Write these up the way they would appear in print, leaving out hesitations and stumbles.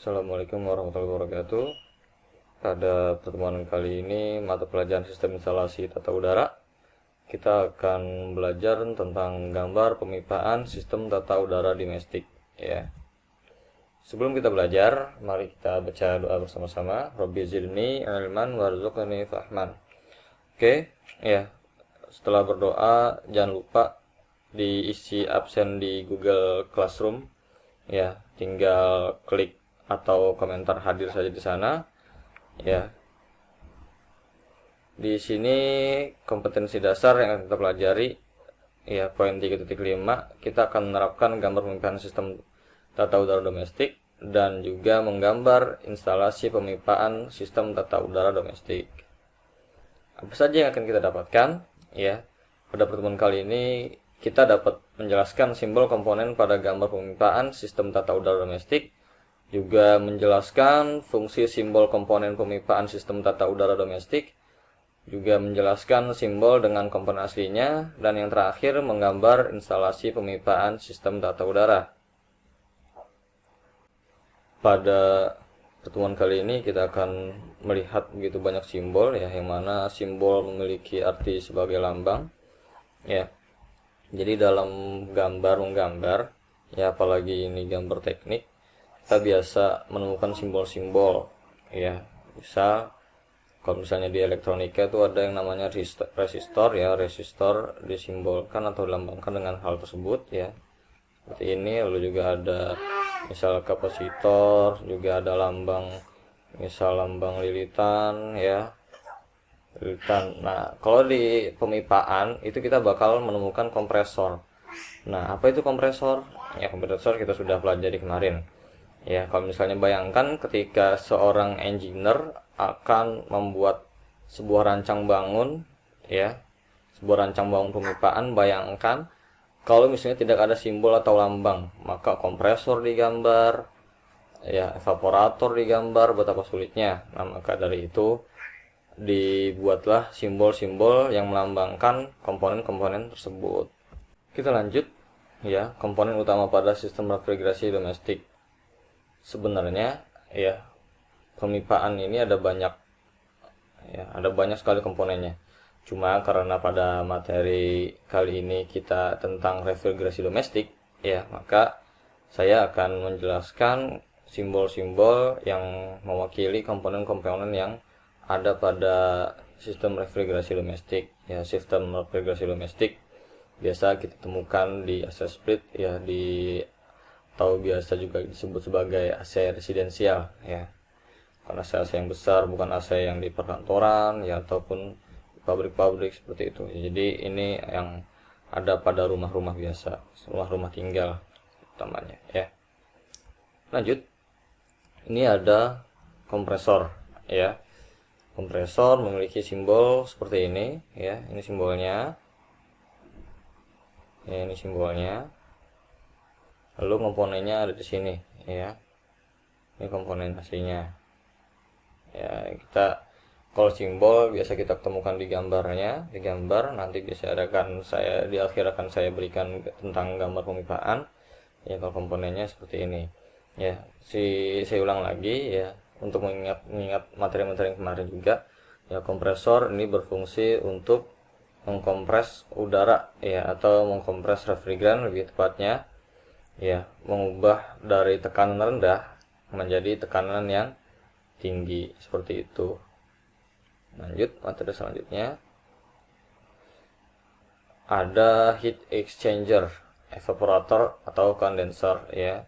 Assalamualaikum warahmatullahi wabarakatuh. Pada pertemuan kali ini, mata pelajaran sistem instalasi tata udara, kita akan belajar tentang gambar pemipaan sistem tata udara domestik. Ya. Sebelum kita belajar, mari kita baca doa bersama-sama. Rabbi zidni ilman warzuqni fahman. Oke, ya. Setelah berdoa, jangan lupa diisi absen di Google Classroom. Ya, tinggal klik atau komentar hadir saja di sana. Ya. Di sini kompetensi dasar yang akan kita pelajari, ya, poin 3.5, kita akan menerapkan gambar pemipaan sistem tata udara domestik dan juga menggambar instalasi pemipaan sistem tata udara domestik. Apa saja yang akan kita dapatkan? Ya, pada pertemuan kali ini kita dapat menjelaskan simbol komponen pada gambar pemipaan sistem tata udara domestik, juga menjelaskan fungsi simbol komponen pemipaan sistem tata udara domestik, juga menjelaskan simbol dengan komponen aslinya, dan yang terakhir menggambar instalasi pemipaan sistem tata udara. Pada pertemuan kali ini kita akan melihat begitu banyak simbol, ya, yang mana simbol memiliki arti sebagai lambang, ya. Jadi dalam menggambar, ya, apalagi ini gambar teknik, kita biasa menemukan simbol-simbol, ya. Bisa kalau misalnya di elektronika itu ada yang namanya resistor, ya. Resistor disimbolkan atau dilambangkan dengan hal tersebut, ya, seperti ini. Lalu juga ada misal kapasitor, juga ada lambang, misal lambang lilitan, ya, lilitan. Nah, kalau di pemipaan itu kita bakal menemukan kompresor. Nah, apa itu kompresor? Ya, kompresor kita sudah pelajari kemarin. Ya, kalau misalnya bayangkan ketika seorang engineer akan membuat sebuah rancang bangun, ya, sebuah rancang bangun pemipaan, bayangkan kalau misalnya tidak ada simbol atau lambang, maka kompresor digambar, ya, evaporator digambar, betapa sulitnya. Nah, maka dari itu dibuatlah simbol-simbol yang melambangkan komponen-komponen tersebut. Kita lanjut, ya, komponen utama pada sistem refrigerasi domestik. Sebenarnya, ya, pemipaan ini ada banyak, ya, ada banyak sekali komponennya. Cuma karena pada materi kali ini kita tentang refrigerasi domestik, ya, maka saya akan menjelaskan simbol-simbol yang mewakili komponen-komponen yang ada pada sistem refrigerasi domestik. Ya, sistem refrigerasi domestik biasa kita temukan di AC split, ya, atau biasa juga disebut sebagai AC residensial, ya. Karena AC yang besar, bukan AC yang di perkantoran, ya, ataupun pabrik-pabrik seperti itu. Jadi ini yang ada pada rumah-rumah biasa, rumah-rumah tinggal utamanya, ya. Lanjut. Ini ada kompresor, ya. Kompresor memiliki simbol seperti ini, ya. Ini simbolnya. Ya, ini simbolnya. Lalu komponennya ada di sini, ya. Ini komponen aslinya. Ya, kita kalau simbol biasa kita temukan di gambarnya, di gambar. Nanti biasa di akhir akan saya berikan tentang gambar pemipaan. Ya, kalau komponennya seperti ini. Ya, saya ulang lagi, ya, untuk mengingat materi-materi yang kemarin juga. Ya, kompresor ini berfungsi untuk mengkompres udara, ya, atau mengkompres refrigeran lebih tepatnya, ya, mengubah dari tekanan rendah menjadi tekanan yang tinggi, seperti itu. Lanjut, materi selanjutnya ada heat exchanger, evaporator atau kondensor, ya.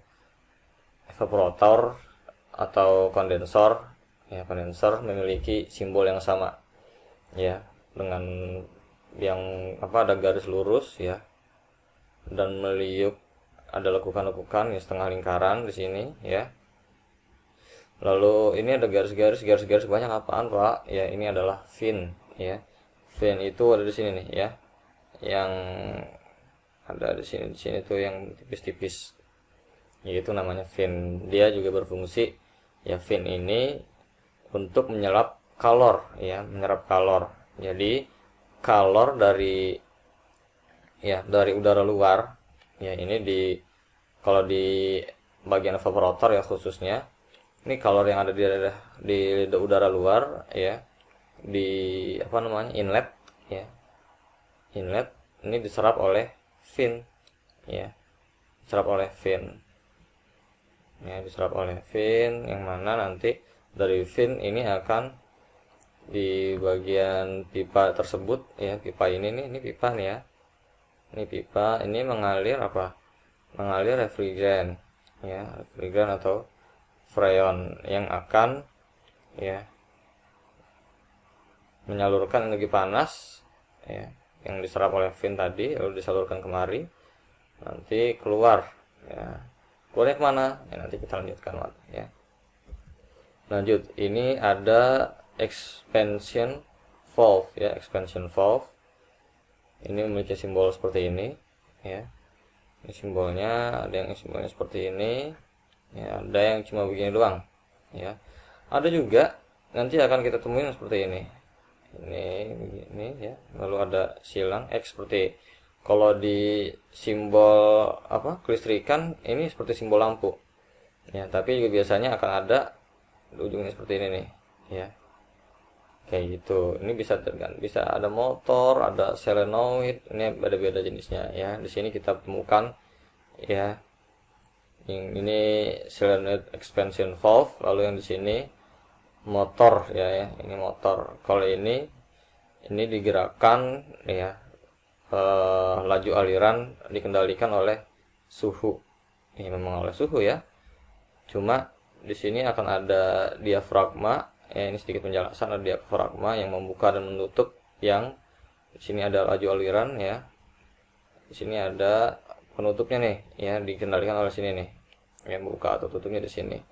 Evaporator atau kondensor, ya, kondensor memiliki simbol yang sama, ya, dengan yang ada garis lurus, ya, dan meliuk ada lekukan-lekukan, ya, setengah lingkaran di sini, ya. Lalu ini ada garis-garis banyak. Apaan, Pak? Ya, ini adalah fin, ya. Fin itu ada di sini nih, ya. Yang ada di sini tuh yang tipis-tipis. Yaitu namanya fin. Dia juga berfungsi, ya, fin ini untuk menyerap kalor, ya, menyerap kalor. Jadi kalor dari udara luar, ya, ini kalau di bagian evaporator, ya, khususnya ini kalor yang ada di udara luar ya, di apa namanya, inlet ya, inlet ini diserap oleh fin ya, diserap oleh fin ya, diserap oleh fin, yang mana nanti dari fin ini akan di bagian pipa tersebut ya, pipa ini nih, ini pipa nih ya, ini pipa ini mengalir apa, mengalir refrigeran ya, refrigeran atau freon yang akan ya menyalurkan energi panas ya, yang diserap oleh fin tadi lalu disalurkan kemari, nanti keluar ya, keluarnya kemana ya, nanti kita lanjutkan ya. Lanjut, ini ada expansion valve ya, expansion valve ini memiliki simbol seperti ini ya, ini simbolnya, ada yang simbolnya seperti ini ya, ada yang cuma begini doang ya, ada juga nanti akan kita temuin seperti ini ya, lalu ada silang X seperti kalau di simbol apa kelistrikan ini seperti simbol lampu ya, tapi juga biasanya akan ada di ujungnya seperti ini nih ya, kayak gitu. Ini bisa tergantung, bisa ada motor, ada solenoid, ini beda-beda jenisnya ya. Di sini kita temukan ya, yang ini solenoid expansion valve, lalu yang di sini motor ya, ini motor. Kalau ini digerakkan ya, laju aliran dikendalikan oleh suhu. Ini memang oleh suhu ya. Cuma di sini akan ada diafragma ya, ini sedikit penjelasan, ada diafragma yang membuka dan menutup, yang di sini ada laju aliran ya. Di sini ada penutupnya nih ya, dikendalikan oleh sini nih. Yang buka atau tutupnya di sini.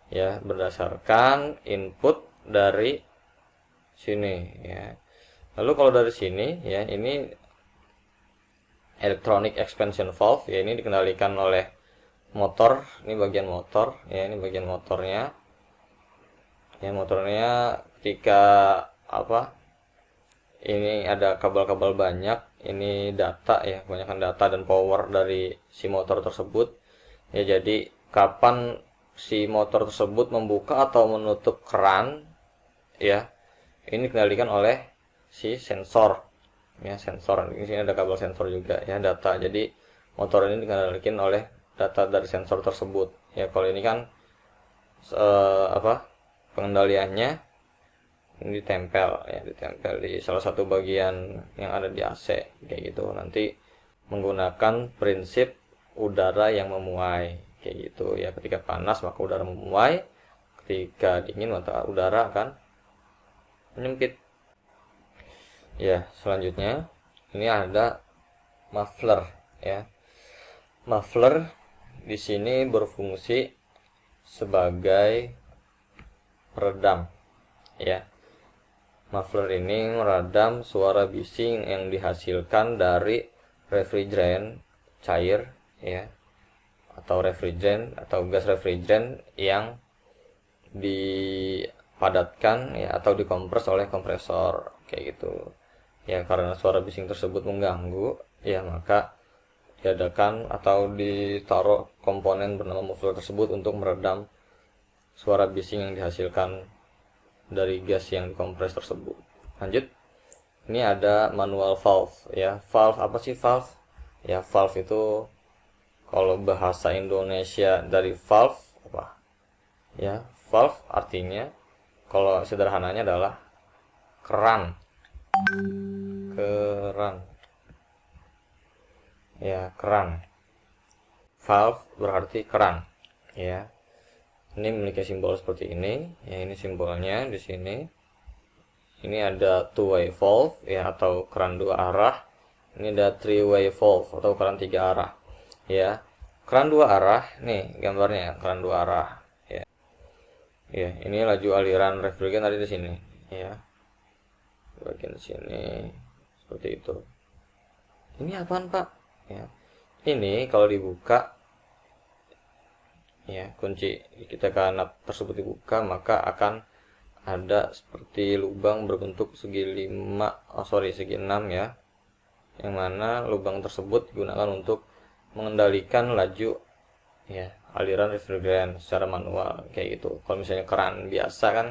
Ya, berdasarkan input dari sini ya. Lalu kalau dari sini ya, ini electronic expansion valve ya, ini dikendalikan oleh motor, ini bagian motor ya, ini bagian motornya. Ya, motornya ketika apa? Ini ada kabel-kabel banyak, ini data ya, kebanyakan data dan power dari si motor tersebut. Ya, jadi kapan si motor tersebut membuka atau menutup keran ya, ini dikendalikan oleh si sensor ya, sensor. Di sini ada kabel sensor juga ya, data. Jadi motor ini dikendalikan oleh data dari sensor tersebut ya. Kalau ini kan pengendaliannya ini ditempel ya, ditempel di salah satu bagian yang ada di AC kayak gitu. Nanti menggunakan prinsip udara yang memuai kayak gitu ya. Ketika panas maka udara memuai, ketika dingin maka udara akan menyempit ya. Selanjutnya ini ada muffler ya. Muffler di sini berfungsi sebagai peredam ya. Muffler ini meredam suara bising yang dihasilkan dari refrigeran cair ya, atau refrigeran atau gas refrigeran yang dipadatkan ya, atau dikompres oleh kompresor kayak gitu ya. Karena suara bising tersebut mengganggu ya, maka diadakan atau ditaruh komponen bernama muffler tersebut untuk meredam suara bising yang dihasilkan dari gas yang dikompres tersebut. Lanjut, ini ada manual valve ya. Valve apa sih valve? Ya, valve itu kalau bahasa Indonesia dari valve apa? Ya, valve artinya kalau sederhananya adalah keran. Keran. Ya, keran. Valve berarti keran ya. Ini memiliki simbol seperti ini ya, ini simbolnya di sini. Ini ada two-way valve ya, atau keran dua arah. Ini ada three-way valve atau keran tiga arah ya. Keran dua arah nih gambarnya, keran dua arah ya. Ya, ini laju aliran refrigeran tadi di sini ya. Bagian sini seperti itu. Ini apaan, Pak? Ya. Ini kalau dibuka ya, kunci kita kanap tersebut dibuka, maka akan ada seperti lubang berbentuk segi 6 ya, yang mana lubang tersebut digunakan untuk mengendalikan laju ya, aliran refrigeran secara manual kayak gitu. Kalau misalnya keran biasa kan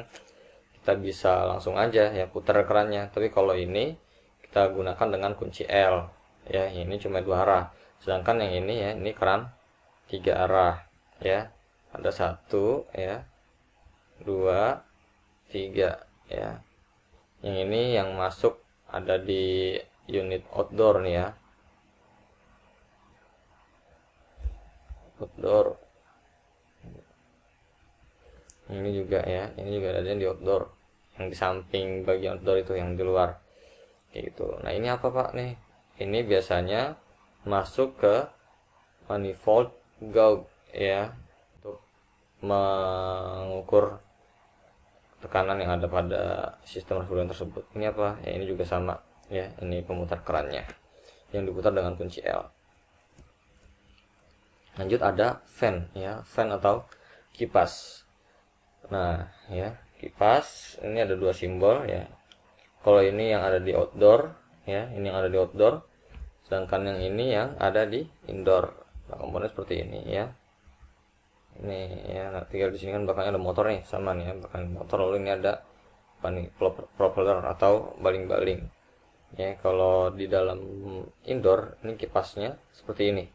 kita bisa langsung aja ya putar kerannya, tapi kalau ini kita gunakan dengan kunci L ya. Ini cuma 2 arah, sedangkan yang ini ya ini keran 3 arah ya. Ada 1 ya, 2, 3 ya. Yang ini yang masuk ada di unit outdoor nih ya, outdoor. Ini juga ya, ini juga ada di outdoor, yang di samping bagian outdoor itu yang di luar kayak gitu. Nah ini apa Pak nih? Ini biasanya masuk ke manifold gauge ya, untuk mengukur tekanan yang ada pada sistem refrigeran tersebut. Ini apa ya? Ini juga sama ya, ini pemutar kerannya yang diputar dengan kunci L. Lanjut ada fan ya, fan atau kipas. Nah ya, kipas ini ada 2 simbol ya. Kalau ini yang ada di outdoor ya, ini yang ada di outdoor, sedangkan yang ini yang ada di indoor. Nah, komponen seperti ini ya. Ini ya, nah, tinggal di sini kan belakangnya ada motor nih, sama nih ya, belakang motor. Lalu ini ada apa nih, propeller atau baling-baling ya. Kalau di dalam indoor ini kipasnya seperti ini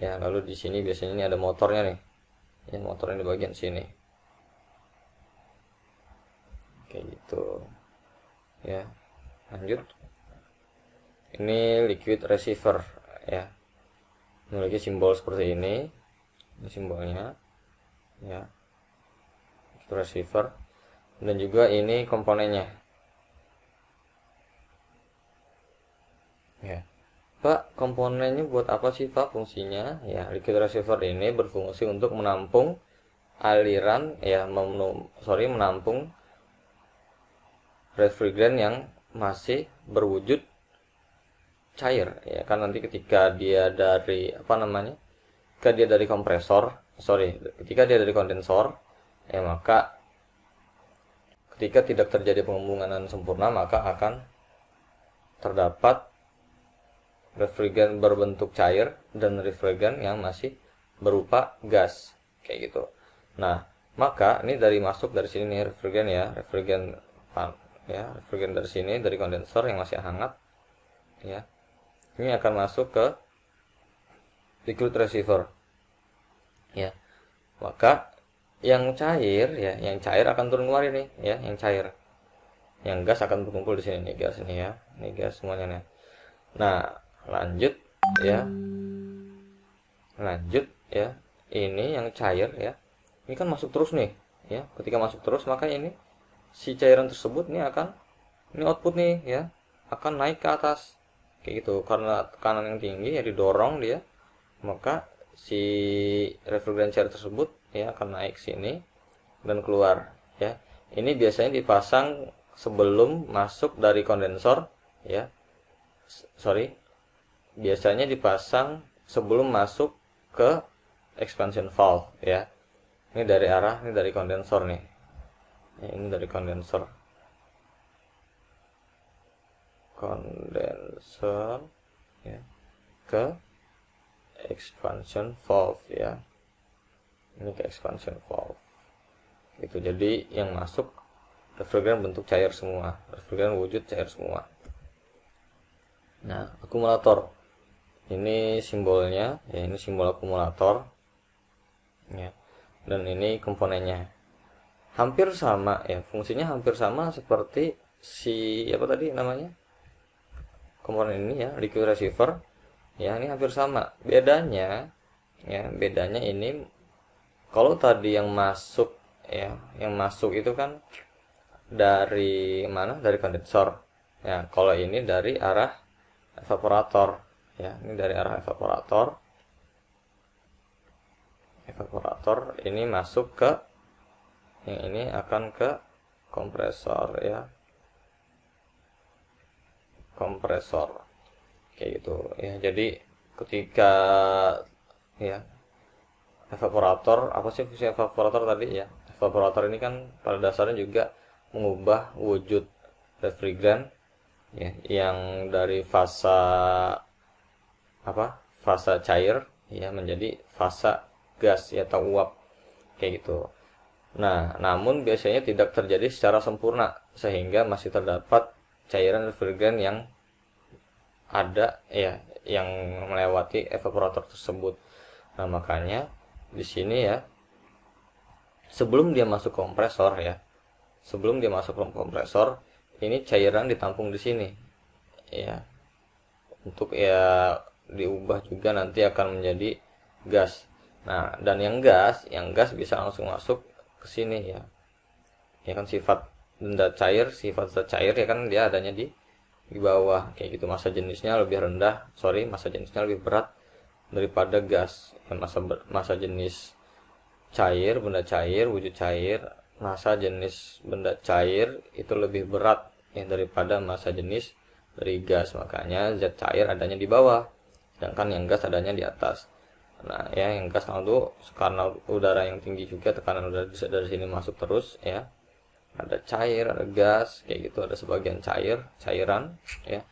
ya. Lalu di sini biasanya ini ada motornya nih ya, motornya di bagian sini kayak gitu ya. Lanjut, ini liquid receiver ya, memiliki simbol seperti ini simbolnya ya, liquid receiver. Dan juga ini komponennya ya. Pak, komponennya buat apa sih Pak fungsinya ya? Liquid receiver ini berfungsi untuk menampung aliran ya, menampung refrigeran yang masih berwujud cair ya kan. Nanti ketika dia dari ketika dia dari kondensor ya, maka ketika tidak terjadi pengembungan sempurna, maka akan terdapat refrigeran berbentuk cair dan refrigeran yang masih berupa gas kayak gitu. Nah maka ini dari masuk dari sini nih refrigeran ya, refrigeran dari sini dari kondensor yang masih hangat ya, ini akan masuk ke liquid receiver ya. Maka yang cair ya, yang cair akan turun kemari nih ya, yang cair. Yang gas akan berkumpul di sini nih, gas ini ya, ini gas semuanya nih. Nah lanjut ya, ini yang cair ya, ini kan masuk terus nih ya. Ketika masuk terus, maka ini si cairan tersebut ini output nih ya, akan naik ke atas kayak gitu. Karena tekanan yang tinggi ya, didorong dia, maka si refrigeran cair tersebut ya akan naik sini dan keluar ya. Ini biasanya dipasang sebelum masuk dari kondensor ya, biasanya dipasang sebelum masuk ke expansion valve ya. Ini dari kondensor nih ya, ini dari kondensor ya ke expansion valve ya, ini ke expansion valve gitu. Jadi yang masuk refrigeran bentuk cair semua, refrigeran wujud cair semua. Nah akumulator, ini simbolnya ya, ini simbol akumulator ya, dan ini komponennya hampir sama ya, fungsinya hampir sama seperti si apa tadi namanya, komponen ini ya, liquid receiver ya. Ini hampir sama, bedanya ini kalau tadi yang masuk itu kan dari mana, dari kondensor ya. Kalau ini dari arah evaporator ya, ini dari arah evaporator ini masuk ke yang ini, akan ke kompresor ya, kompresor kayak gitu ya. Jadi ketika ya evaporator, apa sih fungsi evaporator tadi ya? Evaporator ini kan pada dasarnya juga mengubah wujud refrigeran ya, yang dari fase cair ya menjadi fase gas ya, atau uap kayak gitu. Nah, namun biasanya tidak terjadi secara sempurna sehingga masih terdapat cairan refrigeran yang ada ya, yang melewati evaporator tersebut. Nah, makanya di sini ya, sebelum dia masuk kompresor ya, sebelum dia masuk ke kompresor, ini cairan ditampung di sini ya, untuk ya diubah juga nanti akan menjadi gas. Nah, dan yang gas bisa langsung masuk ke sini ya. Ya kan sifat benda cair, sifat zat cair ya kan dia adanya di bawah kayak gitu. Massa jenisnya lebih rendah, massa jenisnya lebih berat daripada gas. Dan massa jenis cair, benda cair, wujud cair, massa jenis benda cair itu lebih berat ya daripada massa jenis dari gas. Makanya zat cair adanya di bawah, sedangkan yang gas adanya di atas. Nah, ya yang gas itu karena udara yang tinggi juga, tekanan udara dari sini masuk terus ya. Ada cair, ada gas, kayak gitu, ada sebagian cairan ya.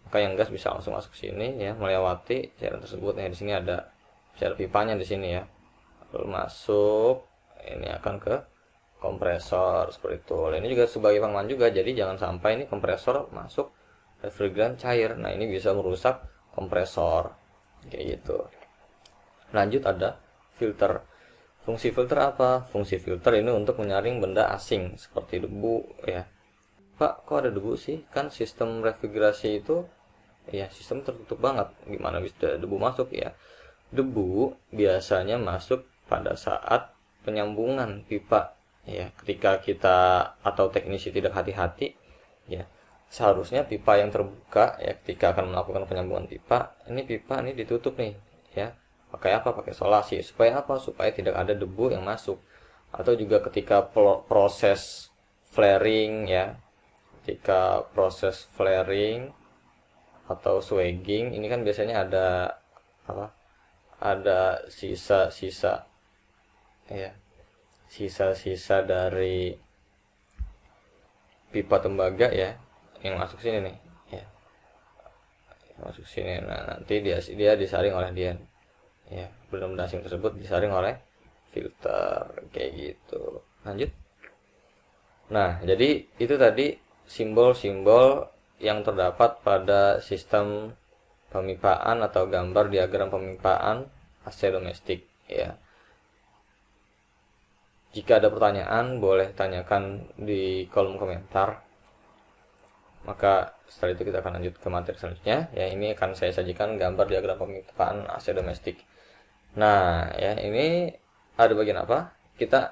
Maka yang gas bisa langsung masuk sini ya, melewati cairan tersebut. Ya di sini ada pipanya di sini ya. Lalu masuk, ini akan ke kompresor seperti itu. Ini juga sebagai pengaman juga, jadi jangan sampai ini kompresor masuk refrigeran cair. Nah, ini bisa merusak kompresor kayak gitu. Lanjut ada filter. Fungsi filter apa? Fungsi filter ini untuk menyaring benda asing seperti debu ya. Pak, kok ada debu sih? Kan sistem refrigerasi itu ya sistem tertutup banget. Gimana bisa debu masuk ya? Debu biasanya masuk pada saat penyambungan pipa ya. Ketika kita atau teknisi tidak hati-hati ya, seharusnya pipa yang terbuka ya, ketika akan melakukan penyambungan pipa ini ditutup nih ya. Pakai apa? Pakai solasi. Supaya apa? Supaya tidak ada debu yang masuk. Atau juga ketika proses flaring ya, ketika proses flaring atau swagging, ini kan biasanya ada apa? Ada sisa-sisa ya, sisa-sisa dari pipa tembaga ya, yang masuk sini nih ya, masuk sini. Nah, nanti dia disaring oleh dia ya, benda-benda asing tersebut disaring oleh filter kayak gitu. Lanjut. Nah, jadi itu tadi simbol-simbol yang terdapat pada sistem pemipaan atau gambar diagram pemipaan AC domestik ya. Jika ada pertanyaan boleh tanyakan di kolom komentar. Maka setelah itu kita akan lanjut ke materi selanjutnya ya. Ini akan saya sajikan gambar diagram pemipaan AC domestik. Nah, ya ini ada bagian apa? Kita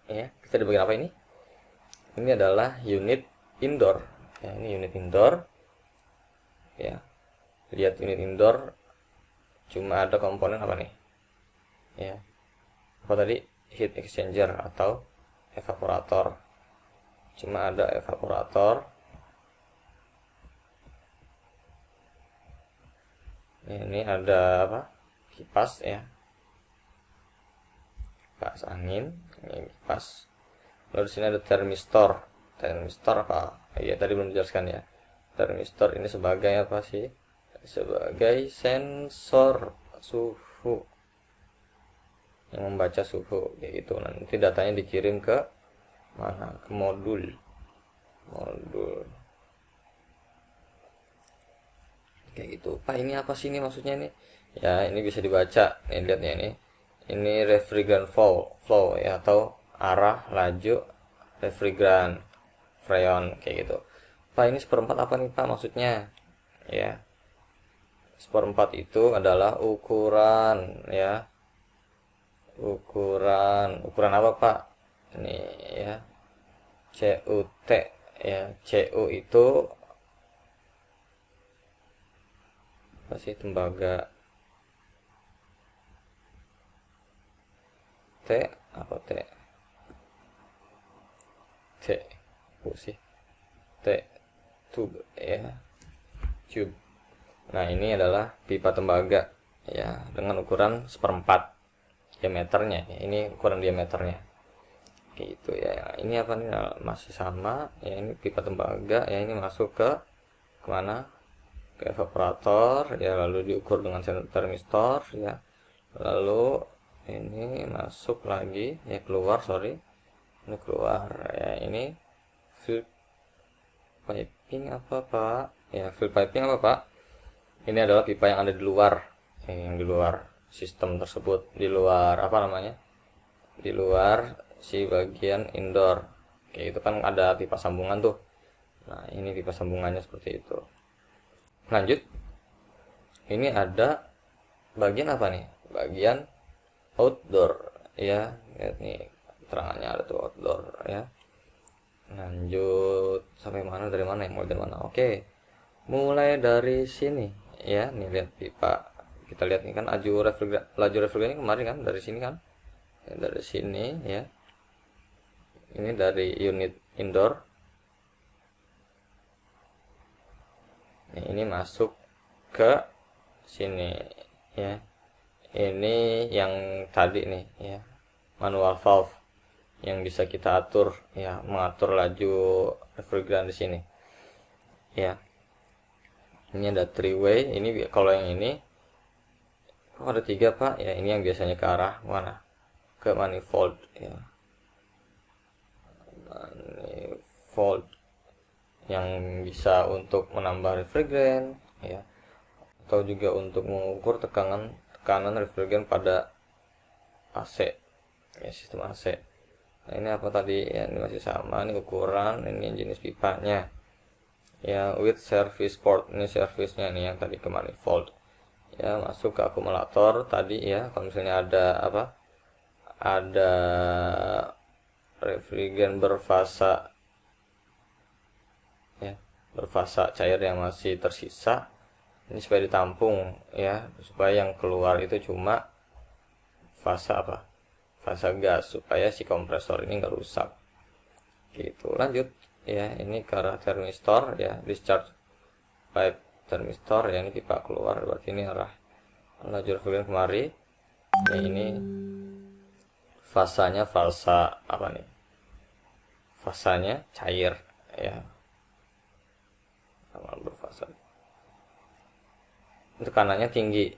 di bagian apa ini? Ini adalah unit indoor. Ya, ini unit indoor. Ya. Lihat unit indoor cuma ada komponen apa nih? Ya. Apa tadi? Heat exchanger atau evaporator. Cuma ada evaporator. Ini ada apa? Kipas ya. Kipas angin, ini kipas. Lalu di sini ada termistor. Termistor apa? Iya, tadi belum dijelaskan ya. Termistor ini sebagai apa sih? Sebagai sensor suhu yang membaca suhu kayak gitu. Nanti datanya dikirim ke mana? Ke modul. Kayak gitu. Pak, ini apa sih ini maksudnya nih? Ya, ini bisa dibaca. Nih, lihat ya ini. Ini refrigerant flow ya, atau arah laju refrigerant freon kayak gitu. Pak, ini seperempat apa nih Pak maksudnya? Ya. Seperempat itu adalah ukuran ya. Ukuran apa Pak? Ini ya. CUT ya. CU itu apa sih? Tembaga. T apa T? Sih. T tube ya. Tube. Nah, ini adalah pipa tembaga ya, dengan ukuran seperempat diameternya. Ini ukuran diameternya. Kayak gitu ya. Ini apa nih? Masih sama ya, ini pipa tembaga ya, ini masuk ke kemana? Ke evaporator ya, lalu diukur dengan termistor ya. Lalu ini masuk lagi ya, keluar, sorry, ini keluar ya. Ini fill piping apa Pak? Ya, fill piping apa Pak? Ini adalah pipa yang ada di luar, yang di luar sistem tersebut, di luar apa namanya, di luar si bagian indoor. Oke, itu kan ada pipa sambungan tuh. Nah, ini pipa sambungannya seperti itu. Lanjut, ini ada bagian apa nih? Bagian outdoor ya. Lihat nih, terangannya ada tuh outdoor ya. Lanjut sampai mana, dari mana ya, mulai dari mana? Oke, mulai dari sini ya. Nih lihat pipa, kita lihat nih kan laju refrigerasi kemarin kan dari sini kan ya, dari sini ya. Ini dari unit indoor. Nah, ini masuk ke sini ya. Ini yang tadi nih ya, manual valve yang bisa kita atur ya, mengatur laju refrigeran di sini ya. Ini ada 3-way. Ini kalau yang ini kok ada 3 Pak ya, ini yang biasanya ke arah mana, ke manifold ya, manifold yang bisa untuk menambah refrigeran ya, atau juga untuk mengukur tekanan refrigeran pada AC ya, sistem AC. Nah, ini apa tadi ya, ini masih sama, ini ukuran, ini jenis pipanya ya, with service port, ini servisnya nih yang tadi ke manifold ya, masuk ke akumulator tadi ya. Kalau misalnya ada apa, ada refrigeran berfasa ya, berfasa cair yang masih tersisa, ini supaya ditampung ya, supaya yang keluar itu cuma fasa apa, fasa gas, supaya si kompresor ini nggak rusak gitu. Lanjut ya, ini ke arah termistor ya, discharge pipe termistor ya, ini pipa keluar, berarti ini arah laju refrigeran kemari ya. Ini fasanya fasa apa nih, fasanya cair ya, sama berfasa, tekanannya tinggi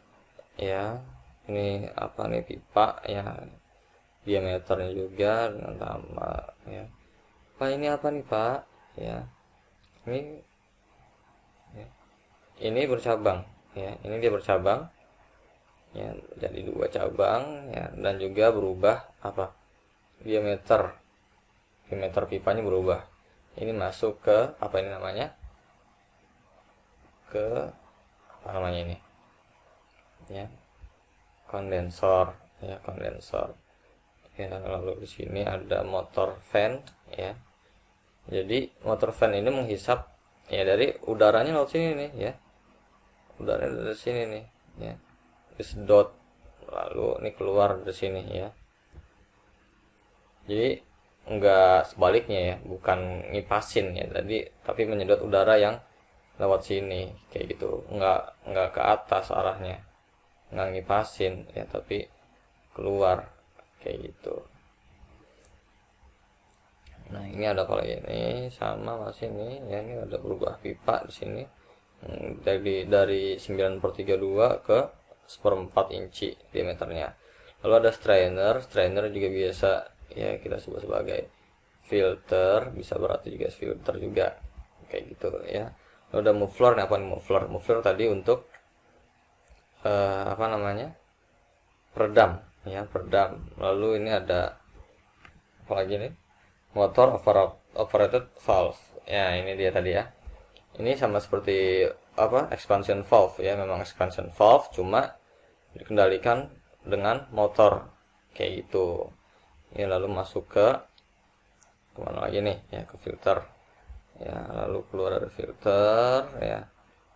ya. Ini apa nih, pipa ya, diameternya juga dengan sama ya. Pak, ini apa nih Pak ya, ini bercabang ya, ini dia bercabang ya, jadi 2 cabang ya, dan juga berubah apa, diameter pipanya berubah. Ini masuk ke apa ini namanya, ke apa namanya ini ya, kondensor ya, kondensor ya. Lalu di sini ada motor fan ya. Jadi motor fan ini menghisap ya dari udaranya laut sini nih ya, udaranya dari sini nih ya, disedot, lalu ini keluar dari sini ya. Jadi enggak sebaliknya ya, bukan ngipasin ya tadi, tapi menyedot udara yang lewat sini kayak gitu, enggak ke atas arahnya, nggak ngipasin ya, tapi keluar kayak gitu. Nah, ini ada kalau ini sama masih ini ya, ini ada berubah pipa di sini dari 9/32 ke 1/4 inci diameternya. Lalu ada strainer juga biasa ya kita sebut sebagai filter, bisa berarti juga filter juga kayak gitu ya. Lalu ada muffler. Nah, apa nih muffler tadi untuk apa namanya, peredam ya, peredam. Lalu ini ada apa lagi nih, motor operated valve ya, ini dia tadi ya. Ini sama seperti apa, expansion valve ya, memang expansion valve cuma dikendalikan dengan motor kayak gitu ya. Lalu masuk ke kemana lagi nih ya, ke filter ya, lalu keluar dari filter ya,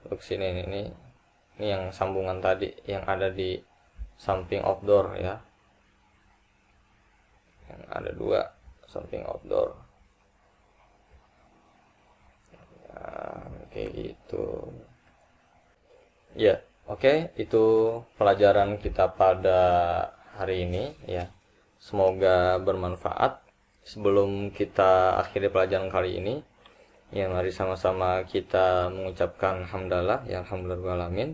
lalu ke sini ini yang sambungan tadi yang ada di samping outdoor ya, yang ada 2 samping outdoor ya, kayak gitu ya. Oke, itu pelajaran kita pada hari ini ya, semoga bermanfaat. Sebelum kita akhiri pelajaran kali ini ya, mari sama-sama kita mengucapkan hamdalah ya, alhamdulillahirabbil alamin.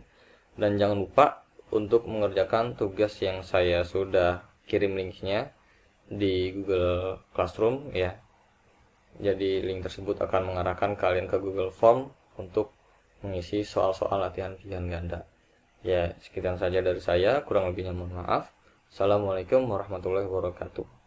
Dan jangan lupa untuk mengerjakan tugas yang saya sudah kirim linknya di Google Classroom ya. Jadi link tersebut akan mengarahkan kalian ke Google Form untuk mengisi soal-soal latihan pilihan ganda. Ya, sekian saja dari saya, kurang lebihnya mohon maaf. Assalamualaikum warahmatullahi wabarakatuh.